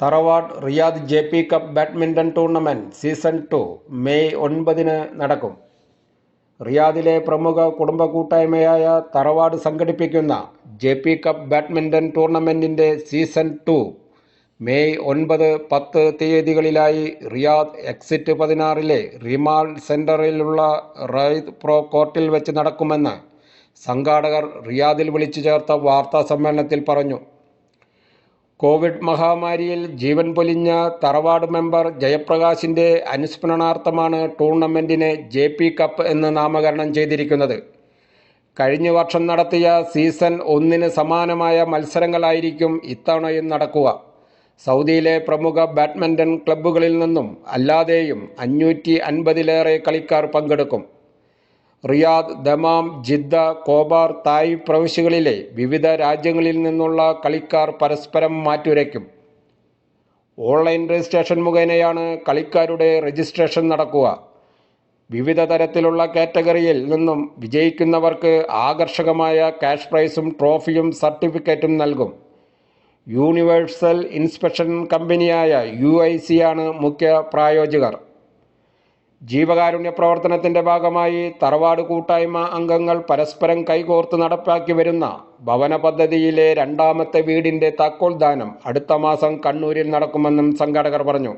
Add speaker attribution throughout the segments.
Speaker 1: തറവാട് Riyadh JP. Cup badminton tournament season 2 May 9 നടക്കും. റിയാദിലെ പ്രമുഖ കുടുംബ കൂട്ടായ്മയായ തറവാട് സംഘടിപ്പിക്കുന്ന ജെ.പി. കപ്പ് ബാഡ്മിൻ്റൺ ടൂർണമെന്റിന്റെ സീസൺ 2 മെയ് 9, 10 തീയതികളിലായി റിയാദ് എക്സിറ്റ് 16-ലെ റിമാൽ സെന്ററിലുള്ള റൈദ് പ്രോ കോർട്ടിൽ വെച്ച് നടക്കുമെന്ന് സംഘാടകർ റിയാദിൽ വിളിച്ചു ചേർത്ത വാർത്താ സമ്മേളനത്തിൽ പറഞ്ഞു. കോവിഡ് മഹാമാരിയിൽ ജീവൻ പൊലിഞ്ഞ തറവാട് മെമ്പർ ജയപ്രകാശിന്റെ അനുസ്മരണാർത്ഥമാണ് ടൂർണമെന്റിന് ജെ.പി. കപ്പ് എന്ന് നാമകരണം ചെയ്തിരിക്കുന്നത്. കഴിഞ്ഞ വർഷം നടത്തിയ സീസൺ 1 സമാനമായ മത്സരങ്ങളായിരിക്കും ഇത്തവണയും നടക്കുക. സൗദിയിലെ പ്രമുഖ ബാഡ്മിൻ്റൺ ക്ലബ്ബുകളിൽ നിന്നും അല്ലാതെയും 550-ലേറെ കളിക്കാർ പങ്കെടുക്കും. Riyadh, Dammam, Jeddah, Khobar, Taif പ്രവിശ്യകളിലെ വിവിധ രാജ്യങ്ങളിൽ നിന്നുള്ള കളിക്കാർ പരസ്പരം മാറ്റുരയ്ക്കും. ഓൺലൈൻ രജിസ്ട്രേഷൻ മുഖേനയാണ് കളിക്കാരുടെ രജിസ്ട്രേഷൻ നടക്കുക. വിവിധ തരത്തിലുള്ള കാറ്റഗറിയിൽ നിന്നും വിജയിക്കുന്നവർക്ക് ആകർഷകമായ ക്യാഷ് പ്രൈസും ട്രോഫിയും സർട്ടിഫിക്കറ്റും നൽകും. യൂണിവേഴ്സൽ ഇൻസ്പെക്ഷൻ കമ്പനിയായ UIC ആണ് മുഖ്യ പ്രായോജകർ. ജീവകാരുണ്യ പ്രവർത്തനത്തിന്റെ ഭാഗമായി തറവാട് കൂട്ടായ്മ അംഗങ്ങൾ പരസ്പരം കൈകോർത്ത് നടപ്പാക്കി വരുന്ന ഭവന പദ്ധതിയിലെ 2ാമത്തെ വീടിന്റെ താക്കോൽദാനം അടുത്ത മാസം കണ്ണൂരിൽ നടക്കുമെന്നും സംഘാടകർ പറഞ്ഞു.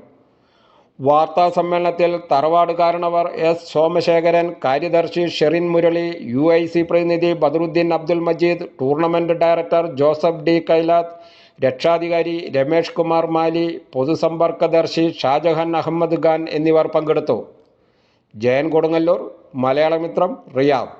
Speaker 1: വാർത്താ സമ്മേളനത്തിൽ തറവാട് കാരണവർ S. സോമശേഖരൻ, കാര്യദർശി ഷെറിൻ മുരളി, UIC പ്രതിനിധി Badaruddin Abdul Majeed, tournament director Joseph D. Kailath, രക്ഷാധികാരി രമേഷ് കുമാർ മാലി, പൊതുസമ്പർക്കദർശി ഷാജഹാൻ അഹമ്മദ് ഖാൻ എന്നിവർ പങ്കെടുത്തു. ജയൻ കൊടുങ്ങല്ലൂർ, മലയാളമിത്രം, റിയാദ്.